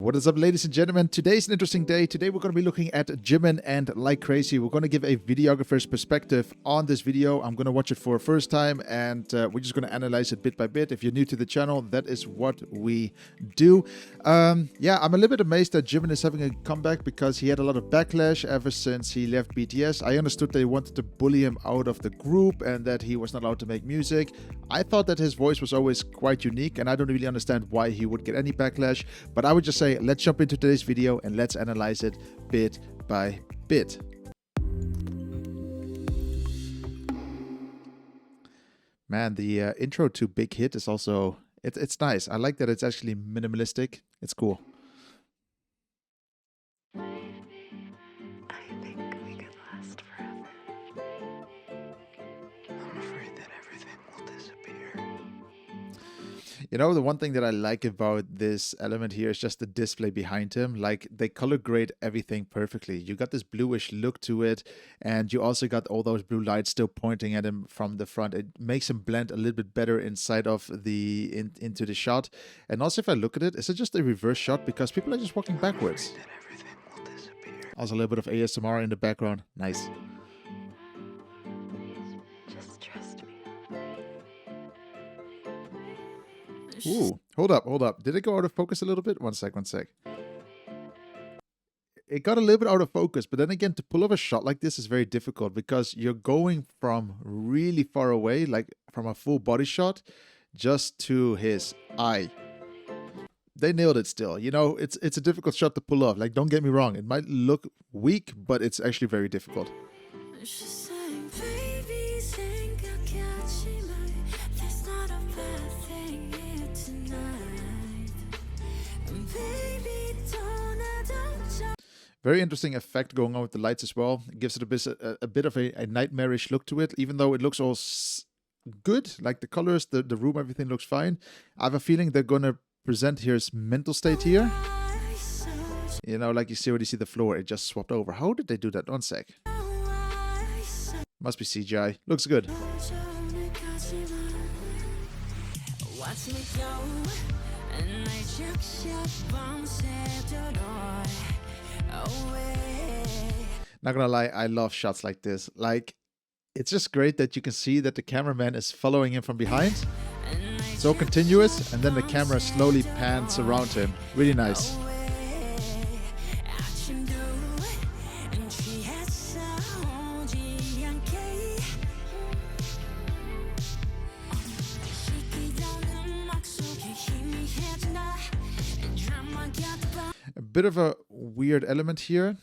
What is up, ladies and gentlemen? Today's an interesting day. Today we're going to be looking at Jimin and Like Crazy. We're going to give a videographer's perspective on this video. I'm going to watch it for a first time and we're just going to analyze it bit by bit. If you're new to the channel, that is what we do. Yeah, I'm a little bit amazed that Jimin is having a comeback because he had a lot of backlash ever since he left BTS. I understood they wanted to bully him out of the group and that he was not allowed to make music. I thought that his voice was always quite unique and I don't really understand why he would get any backlash, but I would just say let's jump into today's video and let's analyze it bit by bit. Man, the intro to Big Hit is also, it's nice. I like that it's actually minimalistic. It's cool. I think we could last forever. I'm afraid that everything will disappear. You know, the one thing that I like about this element here is just the display behind him. Like, they color grade everything perfectly. You got this bluish look to it, and you also got all those blue lights still pointing at him from the front. It makes him blend a little bit better inside of the into the shot. And also, if I look at it, is it just a reverse shot because people are just walking backwards? That everything will disappear. Also, a little bit of ASMR in the background. Nice. Just trust me. Ooh, hold up. Did it go out of focus a little bit? One sec. It got a little bit out of focus, but then again, to pull off a shot like this is very difficult because you're going from really far away, like from a full body shot, just to his eye. They nailed it still. You know, it's a difficult shot to pull off. Like, don't get me wrong. It might look weak, but it's actually very difficult. Very interesting effect going on with the lights as well. It gives it a bit of a nightmarish look to it, even though it looks all good. Like the colors, the room, everything looks fine. I have a feeling they're going to present his mental state here. You know, like you see when you see the floor, it just swapped over. How did they do that? One sec. Must be CGI. Looks good. Not gonna lie, I love shots like this. Like, it's just great that you can see that the cameraman is following him from behind. So continuous, and then the camera slowly pans around him. Really nice. A bit of a weird element here.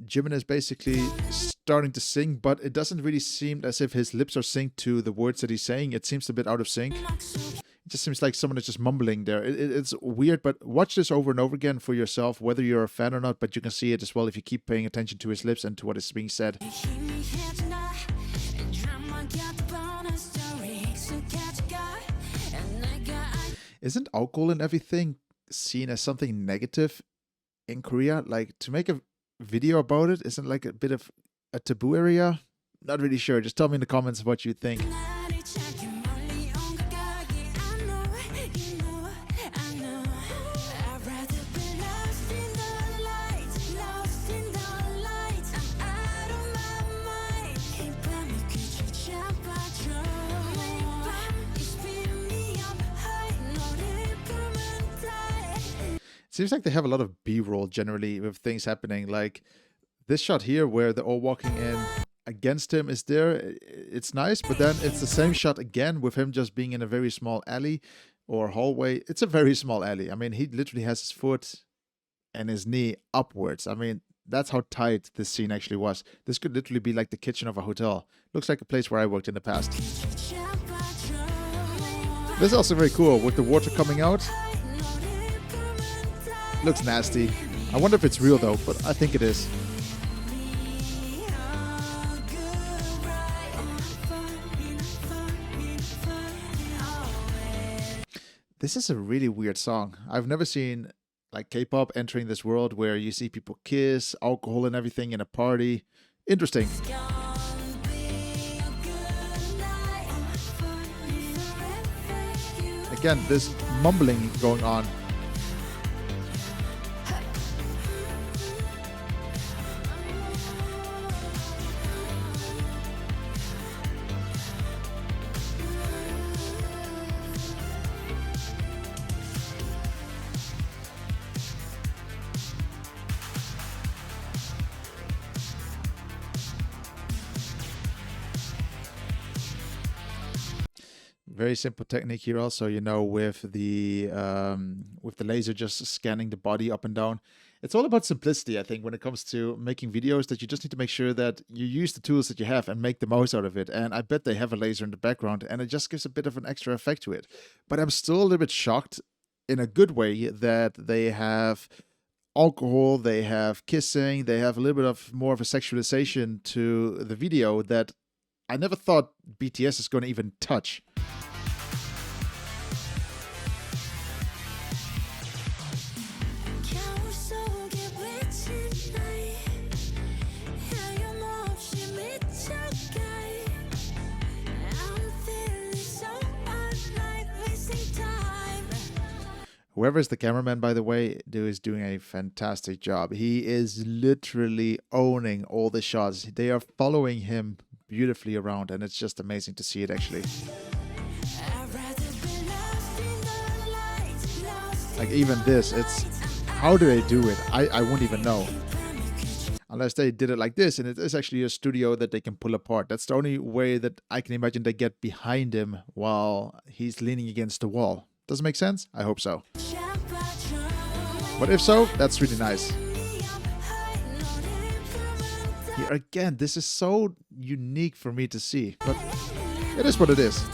Jimin is basically starting to sing, but it doesn't really seem as if his lips are synced to the words that he's saying. It seems a bit out of sync. It just seems like someone is just mumbling there. It's weird, but watch this over and over again for yourself, whether you're a fan or not, but you can see it as well if you keep paying attention to his lips and to what is being said. Isn't alcohol and everything seen as something negative in Korea? Like, to make a video about it isn't like a bit of a taboo area? Not really sure. Just tell me in the comments what you think. Seems like they have a lot of B-roll generally with things happening. Like this shot here where they're all walking in against him is there. It's nice, but then it's the same shot again with him just being in a very small alley or hallway. It's a very small alley. I mean, he literally has his foot and his knee upwards. I mean, that's how tight this scene actually was. This could literally be like the kitchen of a hotel. Looks like a place where I worked in the past. This is also very cool with the water coming out. Looks nasty. I wonder if it's real though, but I think it is. This is a really weird song. I've never seen like K-pop entering this world where you see people kiss, alcohol and everything in a party. Interesting. Again, this mumbling going on. Very simple technique here also, you know, with the laser just scanning the body up and down. It's all about simplicity, I think, when it comes to making videos, that you just need to make sure that you use the tools that you have and make the most out of it. And I bet they have a laser in the background, and it just gives a bit of an extra effect to it. But I'm still a little bit shocked in a good way that they have alcohol, they have kissing, they have a little bit of more of a sexualization to the video that I never thought BTS is going to even touch. Whoever is the cameraman, by the way, is doing a fantastic job. He is literally owning all the shots. They are following him beautifully around, and it's just amazing to see it, actually. Like, even this, it's... How do they do it? I won't even know. Unless they did it like this, and it is actually a studio that they can pull apart. That's the only way that I can imagine they get behind him while he's leaning against the wall. Does it make sense? I hope so. But if so, that's really nice. Here again, this is so unique for me to see, but it is what it is.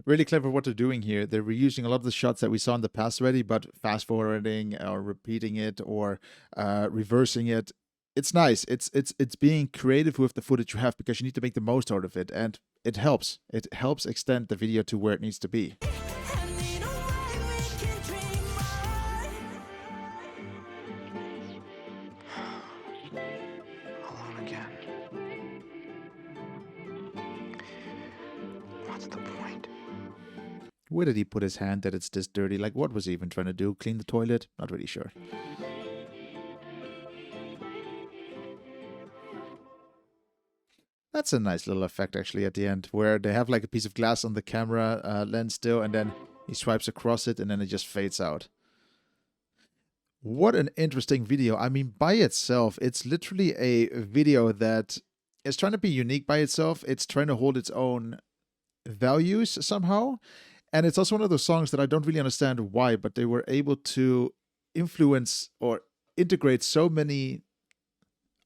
Really clever what they're doing here. They're reusing a lot of the shots that we saw in the past already, but fast forwarding or repeating it or reversing it. It's nice. It's being creative with the footage you have, because you need to make the most out of it, and it helps. It helps extend the video to where it needs to be. Alone again. What's the point? Where did he put his hand that it's this dirty? Like, what was he even trying to do? Clean the toilet? Not really sure. That's a nice little effect, actually, at the end, where they have like a piece of glass on the camera lens still, and then he swipes across it, and then it just fades out. What an interesting video. I mean, by itself, it's literally a video that is trying to be unique by itself. It's trying to hold its own values somehow. And it's also one of those songs that I don't really understand why, but they were able to influence or integrate so many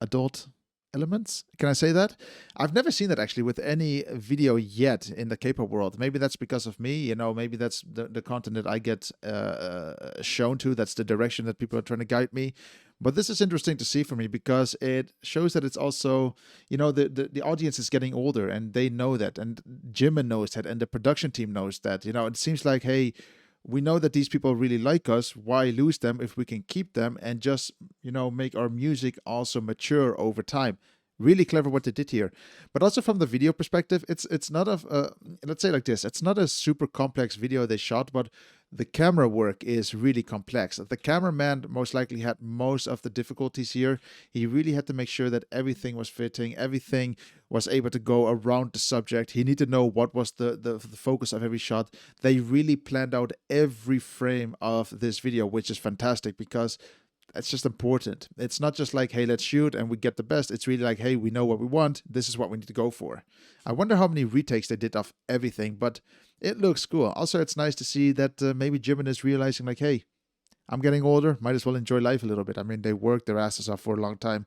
adult elements. Can I say that? I've never seen that actually with any video yet in the K-pop world. Maybe that's because of me, you know, maybe that's the content that I get shown to. That's the direction that people are trying to guide me. But this is interesting to see for me, because it shows that it's also, you know, the audience is getting older, and they know that, and Jimin knows that, and the production team knows that. You know, it seems like, hey, we know that these people really like us. Why lose them if we can keep them and just, you know, make our music also mature over time? Really clever what they did here. But also from the video perspective, it's not a, let's say like this, it's not a super complex video they shot, but the camera work is really complex. The cameraman most likely had most of the difficulties here. He really had to make sure that everything was fitting, everything was able to go around the subject. He needed to know what was the focus of every shot. They really planned out every frame of this video, which is fantastic, because it's just important. It's not just like, hey, let's shoot and we get the best. It's really like, hey, we know what we want. This is what we need to go for. I wonder how many retakes they did of everything, but it looks cool. Also, it's nice to see that maybe Jimin is realizing like, hey, I'm getting older. Might as well enjoy life a little bit. I mean, they worked their asses off for a long time.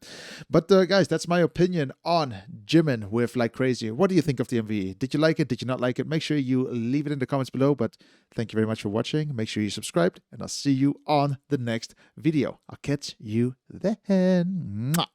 But guys, that's my opinion on Jimin with Like Crazy. What do you think of the MV? Did you like it? Did you not like it? Make sure you leave it in the comments below. But thank you very much for watching. Make sure you subscribed, and I'll see you on the next video. I'll catch you then. Mwah.